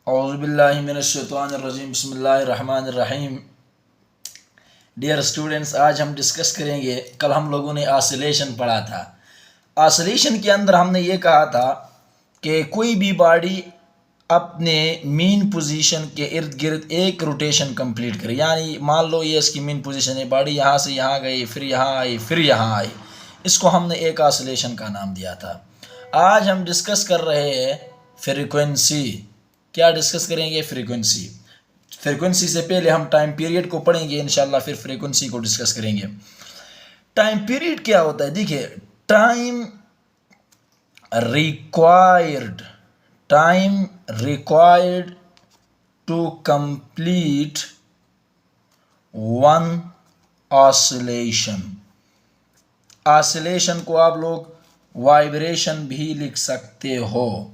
औज़ुबिल्लाहि मिनश्शैतानिर्रजीम बिस्मिल्लाहिर्रहमानिर्रहीम। Dear students, आज हम डिस्कस करेंगे, कल हम लोगों ने ऑसिलेशन पढ़ा था। ऑसिलेशन के अंदर हमने ये कहा था कि कोई भी बॉडी अपने मीन पोजीशन के इर्द गिर्द एक रोटेशन कंप्लीट करे। यानी मान लो ये इसकी मीन पोजीशन है, बॉडी यहाँ से यहाँ गई, फिर यहाँ आई, फिर यहाँ आई, इसको हमने एक ऑसिलेशन का नाम दिया था। आज हम डिस्कस कर रहे हैं फ्रीक्वेंसी। क्या डिस्कस करेंगे? फ्रीक्वेंसी। फ्रीक्वेंसी से पहले हम टाइम पीरियड को पढ़ेंगे इंशाल्लाह, फिर फ्रीक्वेंसी को डिस्कस करेंगे। टाइम पीरियड क्या होता है? देखिए, time required to complete one oscillation. Oscillation को आप लोग वाइब्रेशन भी लिख सकते हो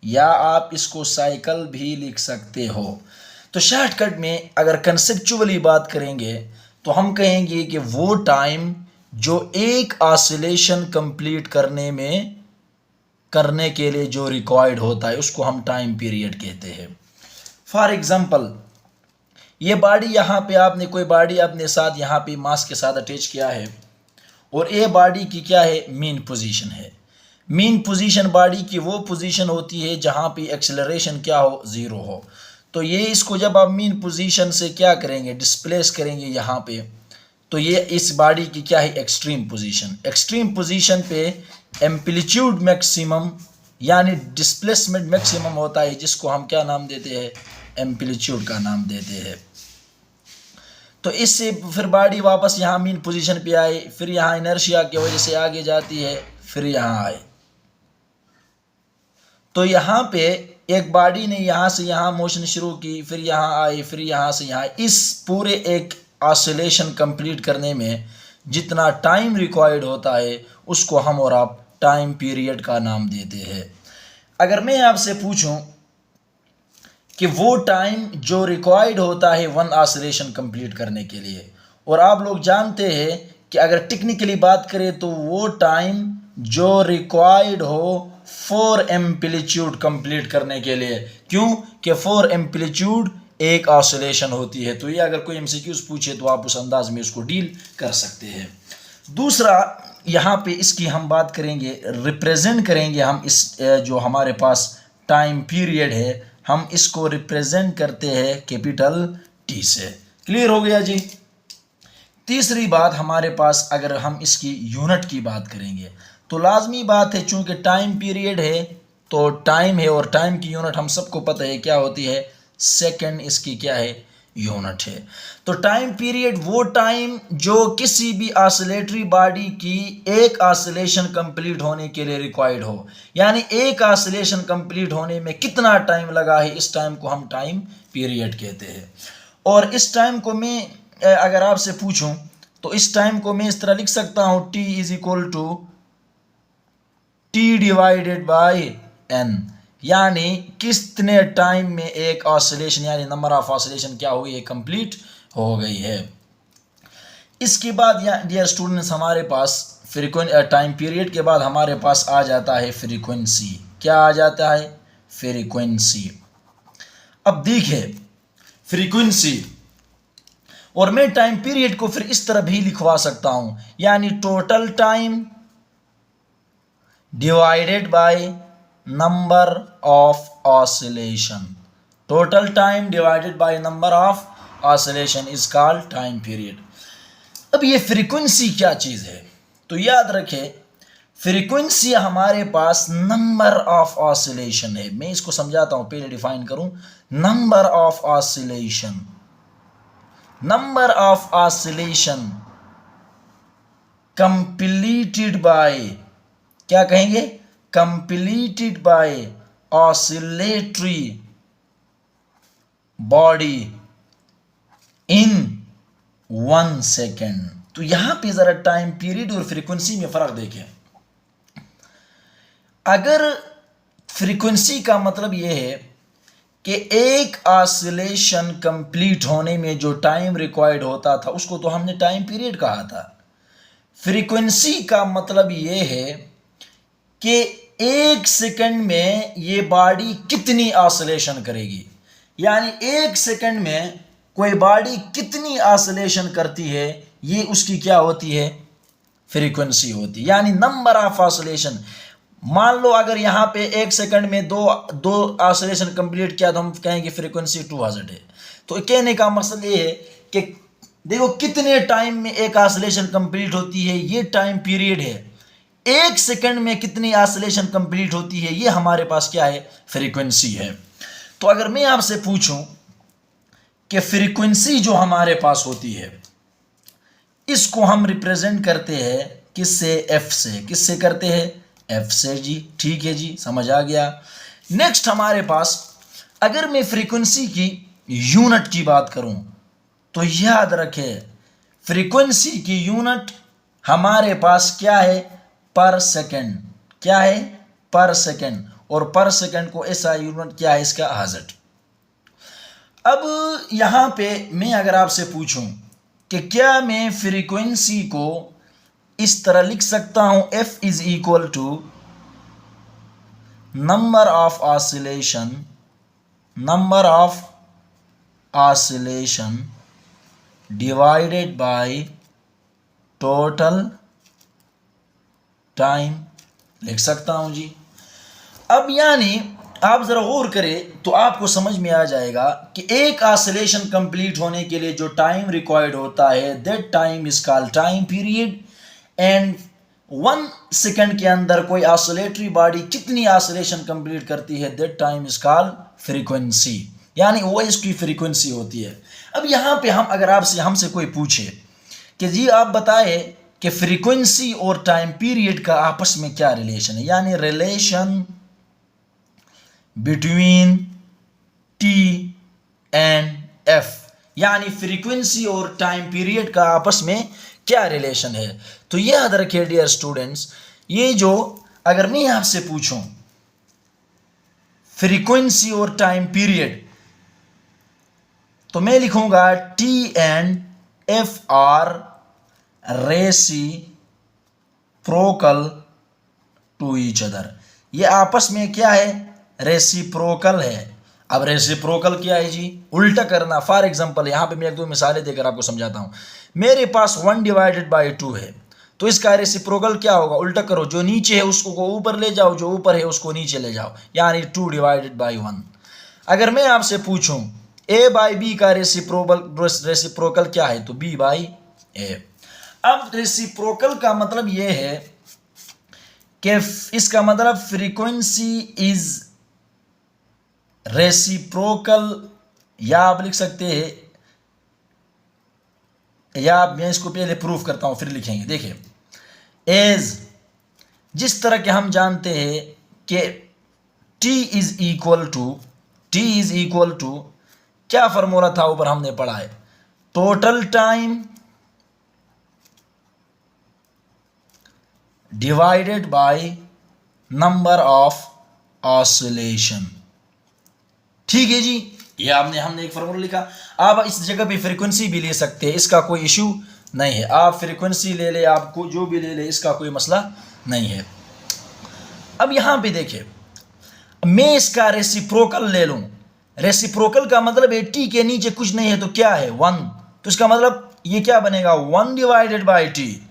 या आप इसको साइकिल भी लिख सकते हो। तो शॉर्टकट में अगर कंसेप्चुअली बात करेंगे तो हम कहेंगे कि वो टाइम जो एक ऑसिलेशन कंप्लीट करने के लिए जो रिक्वायर्ड होता है उसको हम टाइम पीरियड कहते हैं। फॉर एग्जांपल, ये बॉडी यहाँ पे आपने कोई बॉडी अपने साथ यहाँ पे मास के साथ अटैच किया है और ये बॉडी की क्या है? मीन पोजीशन है। मीन पोजीशन बॉडी की वो पोजीशन होती है जहाँ पे एक्सेलरेशन क्या हो? ज़ीरो हो। तो ये इसको जब आप मीन पोजीशन से क्या करेंगे? डिस्प्लेस करेंगे यहाँ पे, तो ये इस बॉडी की क्या है? Extreme position. एक्सट्रीम पोजीशन पे एम्पलीट्यूड मैक्सिमम यानी डिस्प्लेसमेंट मैक्सिमम होता है, जिसको हम क्या नाम देते हैं? एम्पलीट्यूड का नाम देते हैं। तो इससे फिर बॉडी वापस यहाँ मीन पोजीशन पे आए, फिर यहाँ इनर्शिया की वजह से आगे जाती है, फिर यहाँ आए। तो यहाँ पे एक बॉडी ने यहाँ से यहाँ मोशन शुरू की, फिर यहाँ आई, फिर यहाँ से यहाँ। इस पूरे एक ऑसिलेशन कंप्लीट करने में जितना टाइम रिक्वायर्ड होता है उसको हम और आप टाइम पीरियड का नाम देते हैं। अगर मैं आपसे पूछूं कि वो टाइम जो रिक्वायर्ड होता है वन ऑसिलेशन कंप्लीट करने के लिए, और आप लोग जानते हैं कि अगर टेक्निकली बात करें तो वो टाइम जो रिक्वायर्ड हो 4 एम्पलीट्यूड कंप्लीट करने के लिए। क्यों? कि 4 एम्पलीट्यूड एक ऑसिलेशन होती है। तो ये अगर कोई एमसीक्यूज पूछे तो आप उस अंदाज में उसको डील कर सकते हैं। दूसरा, यहाँ पे इसकी हम बात करेंगे, रिप्रेजेंट करेंगे हम इस जो हमारे पास टाइम पीरियड है, हम इसको रिप्रेजेंट करते हैं कैपिटल टी से। क्लियर हो गया जी? तीसरी बात हमारे पास, अगर हम इसकी यूनिट की बात करेंगे तो लाजमी बात है, चूंकि टाइम पीरियड है तो टाइम है, और टाइम की यूनिट हम सबको पता है क्या होती है? सेकंड इसकी क्या है? यूनिट है। तो टाइम पीरियड वो टाइम जो किसी भी ऑसिलेटरी बॉडी की एक ऑसिलेशन कंप्लीट होने के लिए रिक्वायर्ड हो। यानी एक ऑसिलेशन कंप्लीट होने में कितना टाइम लगा है, इस टाइम को हम टाइम पीरियड कहते हैं। और इस टाइम को मैं अगर आपसे पूछूं तो इस टाइम को मैं इस तरह लिख सकता हूं, T is equal to T divided by N। यानी कितने टाइम में एक ऑसिलेशन यानी नंबर ऑफ ऑसिलेशन क्या हुई है? कंप्लीट हो गई है। इसके बाद डियर स्टूडेंट्स, हमारे पास टाइम पीरियड के बाद हमारे पास आ जाता है फ्रीक्वेंसी। क्या आ जाता है? फ्रीक्वेंसी। अब देखिए फ्रीक्वेंसी, और मैं टाइम पीरियड को फिर इस तरह भी लिखवा सकता हूं, यानी total time divided by number of oscillation. Total time divided by number of oscillation is called time period. अब ये फ्रीक्वेंसी क्या चीज है? तो याद रखें, फ्रीक्वेंसी हमारे पास नंबर ऑफ ऑसिलेशन है। मैं इसको समझाता हूं, पहले डिफाइन करूं। Number of oscillation, number of oscillation completed by, क्या कहेंगे? Completed by oscillatory body in 1 second. तो यहां पे जरा टाइम पीरियड और फ्रीक्वेंसी में फर्क देखें। अगर फ्रीक्वेंसी का मतलब यह है कि एक ऑसिलेशन कंप्लीट होने में जो टाइम रिक्वायर्ड होता था उसको तो हमने टाइम पीरियड कहा था। फ्रीक्वेंसी का मतलब यह है कि 1 सेकंड में ये बॉडी कितनी ऑसिलेशन करेगी, यानी 1 सेकंड में कोई बॉडी कितनी ऑसिलेशन करती है, ये उसकी क्या होती है, फ्रीक्वेंसी होती है, यानी नंबर ऑफ ऑसिलेशन। मान लो अगर यहाँ पे 1 सेकंड में दो ऑसिलेशन कंप्लीट किया तो हम कहेंगे फ्रीक्वेंसी 200 है। तो कहने का मकसद ये है कि देखो कितने टाइम में एक ऑसिलेशन कंप्लीट होती है, ये टाइम पीरियड है। 1 सेकंड में कितनी ऑसिलेशन कंप्लीट होती है, ये हमारे पास क्या है, फ्रीक्वेंसी है। तो अगर मैं आपसे पूछूं कि फ्रीक्वेंसी जो हमारे पास होती है इसको हम रिप्रेजेंट करते हैं किससे, एफ से। किससे करते हैं, एफ से जी। ठीक है जी, समझ आ गया। नेक्स्ट हमारे पास अगर मैं फ्रीक्वेंसी की यूनिट की बात करूं तो याद रखें फ्रीक्वेंसी की यूनिट हमारे पास क्या है, पर सेकंड। क्या है, पर सेकंड। और पर सेकंड को ऐसा यूनिट क्या है इसका, हर्ट्ज। अब यहां पे मैं अगर आपसे पूछूं कि क्या मैं फ्रीक्वेंसी को इस तरह लिख सकता हूं, F is equal to number of oscillation divided by total time, लिख सकता हूं जी। अब यानी आप जरा गौर करें तो आपको समझ में आ जाएगा कि एक ऑसिलेशन कंप्लीट होने के लिए जो टाइम रिक्वायर्ड होता है that time is called time period. And 1 second के अंदर कोई ऑसिलेटरी बॉडी कितनी ऑसिलेशन कंप्लीट करती है that time is called frequency, यानी वो इसकी फ्रीक्वेंसी होती है। अब यहां पे हम अगर आपसे हमसे कोई पूछे कि जी आप बताए कि फ्रीक्वेंसी और टाइम पीरियड का आपस में क्या रिलेशन है, यानी relation between T and F, यानी फ्रीक्वेंसी और टाइम पीरियड का आपस में क्या रिलेशन है। तो ये याद रखिए डियर स्टूडेंट्स, ये जो अगर मैं आपसे पूछूं फ्रीक्वेंसी और टाइम पीरियड तो मैं लिखूंगा T and F are reciprocal to each other. ये आपस में क्या है, रेसिप्रोकल है। अब रेसिप्रोकल क्या है जी, उल्टा करना। फॉर एग्जांपल यहां पे मैं 1-2 मिसालें देकर आपको समझाता हूं। मेरे पास 1 डिवाइडेड बाई 2 है, तो इसका रेसिप्रोकल क्या होगा, उल्टा करो, जो नीचे है उसको ऊपर ले जाओ, जो ऊपर है उसको नीचे ले जाओ, यानी 2 डिवाइडेड बाई 1। अगर मैं आपसे पूछूं ए बाई बी का रेसिप्रोकल क्या है, तो बी बाई ए। अब रेसिप्रोकल का मतलब यह है कि इसका मतलब फ्रीक्वेंसी इज रेसिप्रोकल, या आप लिख सकते हैं, या मैं इसको पहले प्रूफ करता हूं फिर लिखेंगे। देखिए एज जिस तरह के हम जानते हैं कि T इज इक्वल टू क्या फॉर्मूला था ऊपर हमने पढ़ा है, total time divided by number of oscillation. ठीक है जी, ये हमने एक फॉर्मूला लिखा। आप इस जगह पे फ्रीक्वेंसी भी ले सकते हैं, इसका कोई इशू नहीं है। आप फ्रीक्वेंसी ले ले, आपको जो भी ले ले, इसका कोई मसला नहीं है। अब यहां पे देखिए, मैं इसका रेसिप्रोकल ले लूं। रेसिप्रोकल का मतलब है टी के नीचे कुछ नहीं है तो क्या है, 1। तो इसका मतलब ये क्या बनेगा, 1 डिवाइडेड बाई टी।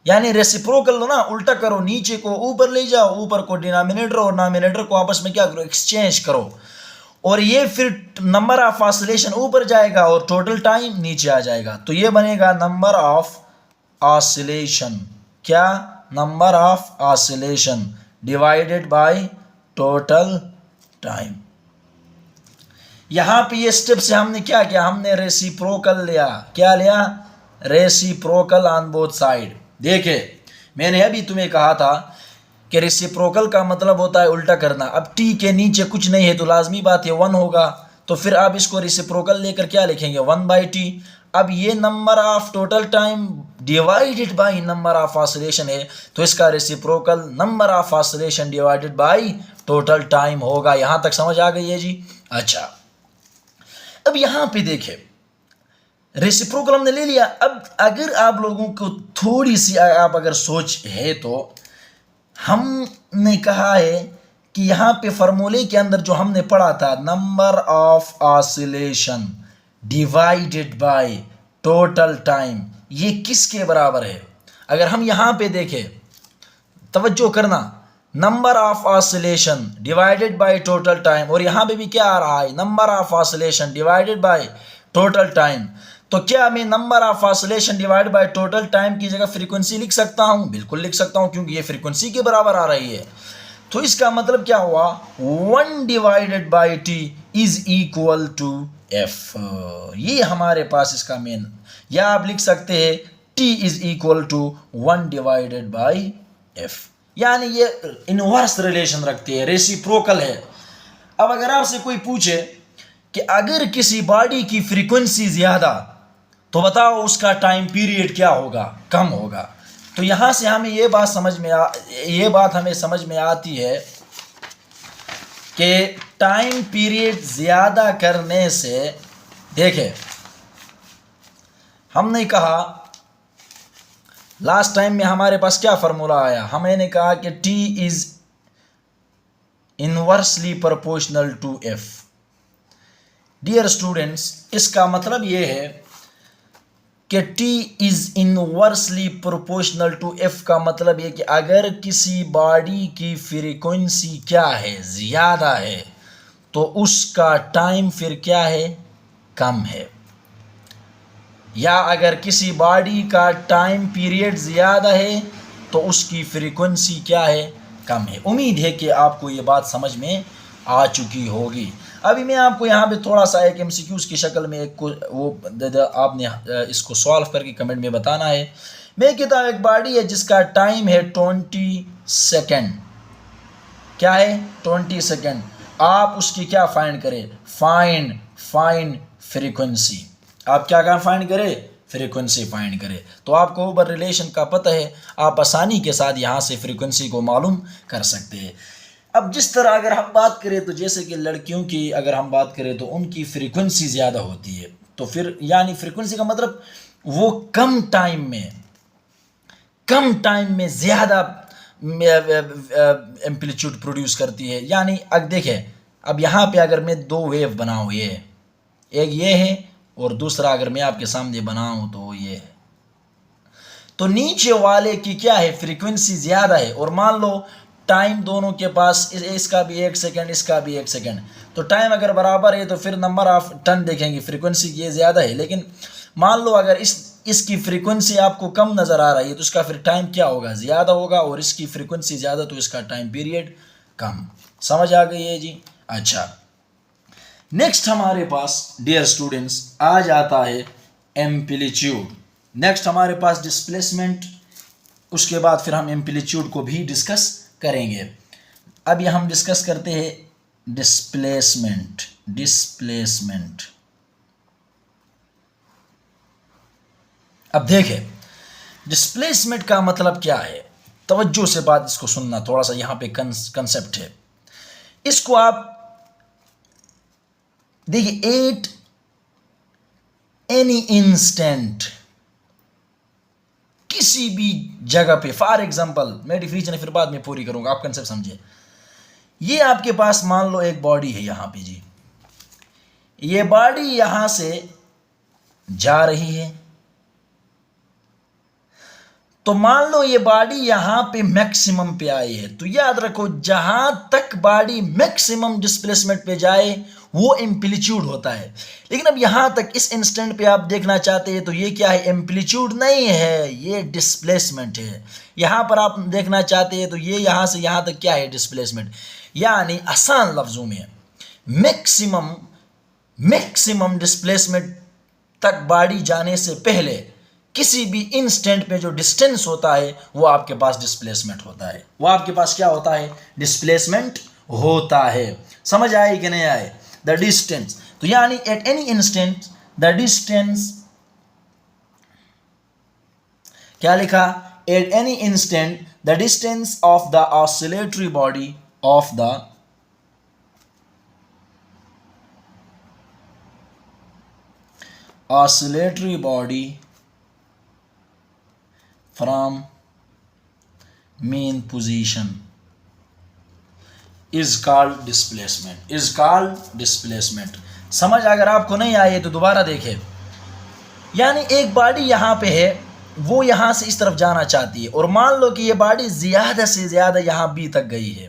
यानी रेसिप्रोकल ना उल्टा करो, नीचे को ऊपर ले जाओ, ऊपर को डिनोमिनेटर और डिनोमिनेटर को आपस में क्या करो, एक्सचेंज करो, और ये फिर नंबर ऑफ ऑसिलेशन ऊपर जाएगा और टोटल टाइम नीचे आ जाएगा। तो ये बनेगा नंबर ऑफ ऑसिलेशन, क्या, number of oscillation divided by total time. यहां पे ये स्टेप से हमने क्या किया, हमने रेसिप्रोकल लिया। क्या लिया, रेसिप्रोकल ऑन बोथ साइड। देखे मैंने अभी तुम्हें कहा था कि रेसिप्रोकल का मतलब होता है उल्टा करना। अब टी के नीचे कुछ नहीं है तो लाजमी बात है 1 होगा, तो फिर आप इसको रेसिप्रोकल लेकर क्या लिखेंगे, 1 बाई टी। अब ये number of total time divided by number of oscillation है, तो इसका reciprocal number of oscillation divided by total time होगा। यहां तक समझ आ गई है जी। अच्छा, अब यहां पे देखे रेसिप्रोकल हमने ले लिया। अब अगर आप लोगों को थोड़ी सी आप अगर सोच है तो हमने कहा है कि यहाँ पे फॉर्मूले के अंदर जो हमने पढ़ा था, number of oscillation divided by total time, ये किसके बराबर है? अगर हम यहाँ पे देखें, तवज्जो करना, number of oscillation divided by total time, और यहाँ पे भी क्या आ रहा है, number of oscillation divided by total time. तो क्या मैं number of oscillation divided by total time की जगह फ्रीक्वेंसी लिख सकता हूँ? बिल्कुल लिख सकता हूँ, क्योंकि ये फ्रीक्वेंसी के बराबर आ रही है। तो इसका मतलब क्या हुआ, 1 divided by T is equal to F. ये हमारे पास इसका मेन, या आप लिख सकते हैं T is equal to 1 divided by F, यानी ये इनवर्स रिलेशन रखती है, रेसिप्रोकल है। अब अगर आपसे कोई पूछे कि अगर किसी बॉडी की फ्रीक्वेंसी ज्यादा, तो बताओ उसका टाइम पीरियड क्या होगा, कम होगा। तो यहां से हमें ये बात हमें समझ में आती है कि टाइम पीरियड ज्यादा करने से, देखें हमने कहा लास्ट टाइम में हमारे पास क्या फॉर्मूला आया, हमने कहा कि T is inversely proportional to F। Dear students, इसका मतलब ये है कि T is inversely proportional to F का मतलब ये कि अगर किसी बॉडी की फ्रीक्वेंसी क्या है, ज्यादा है, तो उसका टाइम फिर क्या है, कम है। या अगर किसी बॉडी का टाइम पीरियड ज़्यादा है तो उसकी फ्रीक्वेंसी क्या है, कम है। उम्मीद है कि आपको ये बात समझ में आ चुकी होगी। अभी मैं आपको यहाँ पे थोड़ा सा एक एमसीक्यूज की शक्ल में एक वो आपने इसको सॉल्व करके कमेंट में बताना है। मैं कहता हूँ एक बॉडी है जिसका टाइम है 20 सेकेंड, क्या है 20 सेकेंड। आप उसकी क्या फाइंड करें, फाइंड फ्रीक्वेंसी। आप क्या फाइंड करें, फ्रीक्वेंसी फाइंड करें। तो आपको ऊपर रिलेशन का पता है, आप आसानी के साथ यहाँ से फ्रीक्वेंसी को मालूम कर सकते हैं। अब जिस तरह अगर हम बात करें तो जैसे कि लड़कियों की अगर हम बात करें तो उनकी फ्रीक्वेंसी ज़्यादा होती है, तो फिर यानी फ्रीक्वेंसी का मतलब वो कम टाइम में ज़्यादा एम्पलीट्यूड प्रोड्यूस करती है। यानी अब देखें, अब यहाँ पे अगर मैं दो वेव बनाऊँ, ये एक ये है और दूसरा अगर मैं आपके सामने बनाऊं तो ये है, तो नीचे वाले की क्या है, फ्रीक्वेंसी ज़्यादा है, और मान लो टाइम दोनों के पास, इसका भी 1 सेकेंड, इसका भी 1 सेकेंड, तो टाइम अगर बराबर है तो फिर नंबर ऑफ टर्न देखेंगे, फ्रीक्वेंसी ये ज़्यादा है। लेकिन मान लो अगर इसकी फ्रीक्वेंसी आपको कम नज़र आ रही है तो इसका फिर टाइम क्या होगा, ज़्यादा होगा, और इसकी फ्रीक्वेंसी ज़्यादा तो इसका टाइम पीरियड कम। समझ आ गई है जी? अच्छा, नेक्स्ट हमारे पास डियर स्टूडेंट्स आ जाता है एम्पलीट्यूड। नेक्स्ट हमारे पास डिस्प्लेसमेंट, उसके बाद फिर हम एम्पलीट्यूड को भी डिस्कस करेंगे। अब ये हम डिस्कस करते हैं डिस्प्लेसमेंट। अब देखें डिस्प्लेसमेंट का मतलब क्या है, तवज्जो से बात इसको सुनना, थोड़ा सा यहाँ पे कंसेप्ट है, इसको आप देखिए। एट एनी इंस्टेंट, किसी भी जगह पे, फॉर एग्जांपल मैं डिफिनेशन फिर बाद में पूरी करूंगा, आप कंसेप्ट समझिए। ये आपके पास मान लो एक बॉडी है यहां पे जी, ये बॉडी यहां से जा रही है, तो मान लो ये बॉडी यहां पे मैक्सिमम पे आई है, तो याद रखो जहां तक बॉडी मैक्सिमम डिस्प्लेसमेंट पे जाए वो एम्पलीट्यूड होता है। लेकिन अब यहां तक इस इंस्टेंट पे आप देखना चाहते हैं तो ये क्या है, एम्पलीट्यूड नहीं है, ये डिस्प्लेसमेंट है। यहां पर आप देखना चाहते हैं तो ये यहां से यहां तक क्या है, डिस्प्लेसमेंट। यानी आसान लफ्जों में मैक्सिमम डिस्प्लेसमेंट तक बॉडी जाने से पहले किसी भी इंस्टेंट में जो डिस्टेंस होता है वो आपके पास डिस्प्लेसमेंट होता है, वो आपके पास क्या होता है, डिस्प्लेसमेंट होता है। समझ आए कि नहीं आए, द डिस्टेंस। तो यानी at any instant the distance, क्या लिखा, at any instant the distance of the oscillatory body of the oscillatory body from mean position is called displacement, is called displacement। समझ अगर आपको नहीं आई तो दोबारा देखें। यानी एक बॉडी यहाँ पे है, वो यहाँ से इस तरफ जाना चाहती है, और मान लो कि ये बॉडी ज़्यादा से ज़्यादा यहाँ बी तक गई है,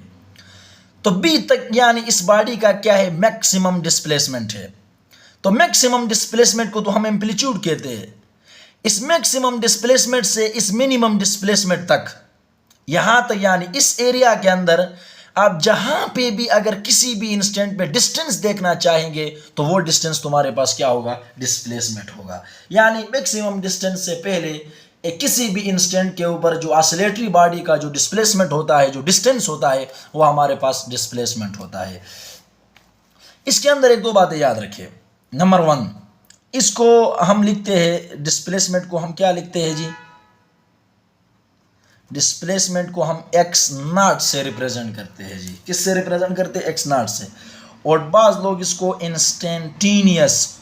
तो बी तक यानी इस बॉडी का क्या है, मैक्सिमम डिस्प्लेसमेंट है। तो मैक्सिमम डिस्प्लेसमेंट को तो हम एम्पलीट्यूड कहते हैं। इस मैक्सिमम डिस्प्लेसमेंट से इस मिनिमम डिस्प्लेसमेंट तक, यहाँ तक यानी इस एरिया के अंदर आप जहाँ पे भी अगर किसी भी इंस्टेंट पे डिस्टेंस देखना चाहेंगे तो वो डिस्टेंस तुम्हारे पास क्या होगा, डिस्प्लेसमेंट होगा। यानी मैक्सिमम डिस्टेंस से पहले किसी भी इंस्टेंट के ऊपर जो ऑसिलेटरी बॉडी का जो डिस्प्लेसमेंट होता है, जो डिस्टेंस होता है, वो हमारे पास डिस्प्लेसमेंट होता है। इसके अंदर एक दो बातें याद रखिए। नंबर 1, इसको हम लिखते हैं, डिस्प्लेसमेंट को हम क्या लिखते हैं जी, डिस्प्लेसमेंट को हम एक्स नॉट से रिप्रेजेंट करते हैं जी। किससे रिप्रेजेंट करते हैं, एक्स नॉट से। और बाज़ लोग इसको इंस्टेंटेनियस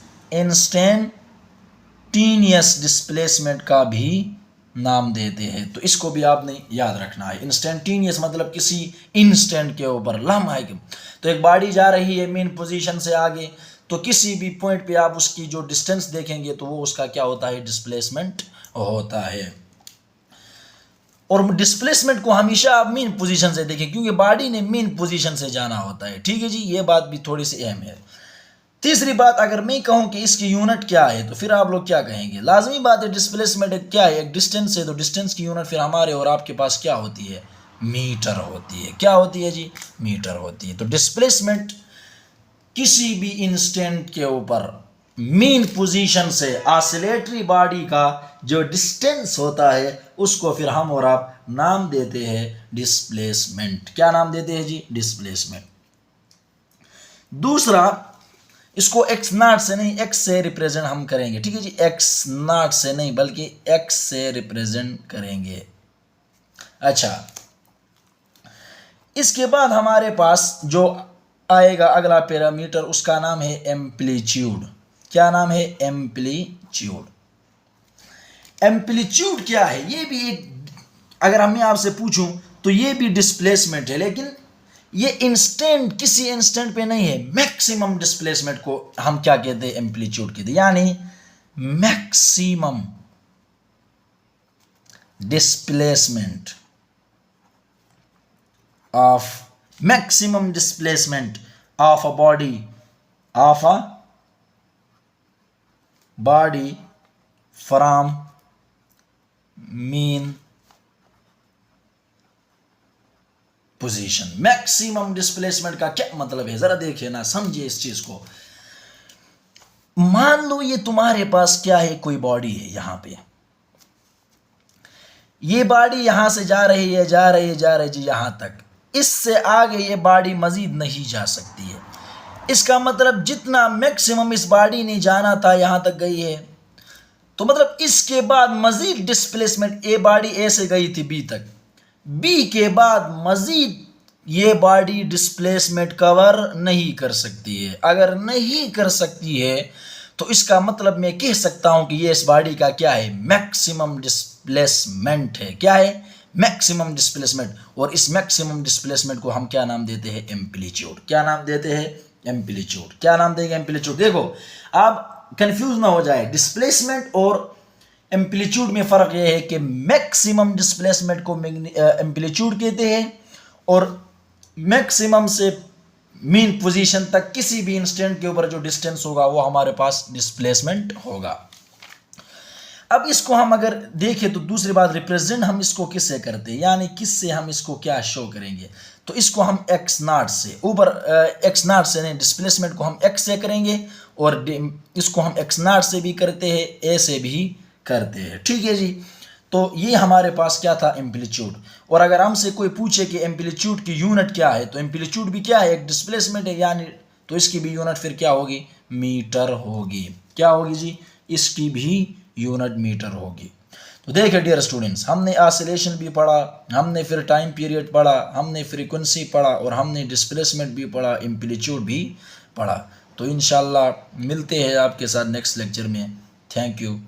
डिस्प्लेसमेंट का भी नाम देते हैं। तो इसको भी आपने याद रखना है। इंस्टेंटेनियस मतलब किसी इंस्टेंट के ऊपर, लम्हा है। तो एक बॉडी जा रही है मेन पोजीशन से आगे, तो किसी भी पॉइंट पे आप उसकी जो डिस्टेंस देखेंगे तो वो उसका क्या होता है, डिस्प्लेसमेंट होता है। और डिस्प्लेसमेंट को हमेशा आप मेन पोजीशन से देखें, क्योंकि बॉडी ने मेन पोजीशन से जाना होता है। ठीक है जी, ये बात भी थोड़ी सी अहम है। तीसरी बात, अगर मैं कहूं कि इसकी यूनिट क्या है तो फिर आप लोग क्या कहेंगे। लाजमी बात है, डिस्प्लेसमेंट क्या है, एक डिस्टेंस है, तो डिस्टेंस की यूनिट फिर हमारे और आपके पास क्या होती है, मीटर होती है। क्या होती है जी, मीटर होती है। तो डिस्प्लेसमेंट किसी भी इंस्टेंट के ऊपर मेन पोजीशन से ऑसिलेटरी बॉडी का जो डिस्टेंस होता है उसको फिर हम और आप नाम देते हैं डिस्प्लेसमेंट। क्या नाम देते हैं जी, डिस्प्लेसमेंट। दूसरा, इसको एक्स नॉट से नहीं, एक्स से रिप्रेजेंट हम करेंगे। ठीक है जी, एक्स नॉट से नहीं बल्कि एक्स से रिप्रेजेंट करेंगे। अच्छा, इसके बाद हमारे पास जो आएगा अगला पैरामीटर, उसका नाम है एम्पलीट्यूड। क्या नाम है, एम्पलीट्यूड। एम्पलीट्यूड क्या है, ये भी एक, अगर मैं आपसे पूछूं तो ये भी डिस्प्लेसमेंट है, लेकिन ये इंस्टेंट किसी इंस्टेंट पे नहीं है। मैक्सिमम डिस्प्लेसमेंट को हम क्या कहते हैं, एम्पलीट्यूड कहते हैं। यानी maximum displacement of a body from mean position. Maximum displacement का क्या मतलब है, जरा देखिए ना, समझिए इस चीज को। मान लो ये तुम्हारे पास क्या है, कोई बॉडी है यहां पे, ये बॉडी यहां से जा रही है जी यहां तक, इससे आगे ये बॉडी मजीद नहीं जा सकती है। इसका मतलब जितना मैक्सिमम इस बॉडी ने जाना था यहां तक गई है। तो मतलब इसके बाद मजीद डिस्प्लेसमेंट, ए बॉडी ए से गई थी बी तक, बी के बाद मजीद ये बॉडी डिस्प्लेसमेंट कवर नहीं कर सकती है। अगर नहीं कर सकती है तो इसका मतलब मैं कह सकता हूं कि ये इस बॉडी का क्या है, मैक्सिमम डिस्प्लेसमेंट है। क्या है, मैक्सिमम डिस्प्लेसमेंट। और इस मैक्सिमम डिस्प्लेसमेंट को हम क्या नाम देते हैं, एम्पलीट्यूड। क्या नाम देते हैं, एम्पलीट्यूड। क्या नाम देंगे, एम्पलीट्यूड। देखो आप कंफ्यूज ना हो जाए, डिस्प्लेसमेंट और एम्पलीट्यूड में फ़र्क यह है कि मैक्सिमम डिस्प्लेसमेंट को एम्पलीट्यूड कहते हैं और मैक्सिमम से मीन पोजीशन तक किसी भी इंस्टेंट के ऊपर जो डिस्टेंस होगा वो हमारे पास डिस्प्लेसमेंट होगा। अब इसको हम अगर देखें तो दूसरी बात, रिप्रेजेंट हम इसको किससे करते हैं, यानी किससे हम इसको क्या शो करेंगे। तो इसको हम एक्स नॉट से, ऊपर एक्स नॉट से नहीं, डिस्प्लेसमेंट को हम एक्स से करेंगे और इसको हम एक्स नॉट से भी करते हैं, ए से भी करते हैं। ठीक है जी, तो ये हमारे पास क्या था, एम्पलीट्यूड। और अगर हमसे कोई पूछे कि एम्पलीट्यूड की यूनिट क्या है, तो एम्पलीट्यूड भी क्या है, एक डिस्प्लेसमेंट है, यानी तो इसकी भी यूनिट फिर क्या होगी, मीटर होगी। क्या होगी जी, इसकी भी यूनिट मीटर होगी। तो देखिए डियर स्टूडेंट्स, हमने ऑसिलेशन भी पढ़ा, हमने फिर टाइम पीरियड पढ़ा, हमने फ्रीक्वेंसी पढ़ा और हमने डिस्प्लेसमेंट भी पढ़ा, एम्पलीट्यूड भी पढ़ा। तो इंशाल्लाह मिलते हैं आपके साथ नेक्स्ट लेक्चर में। Thank you.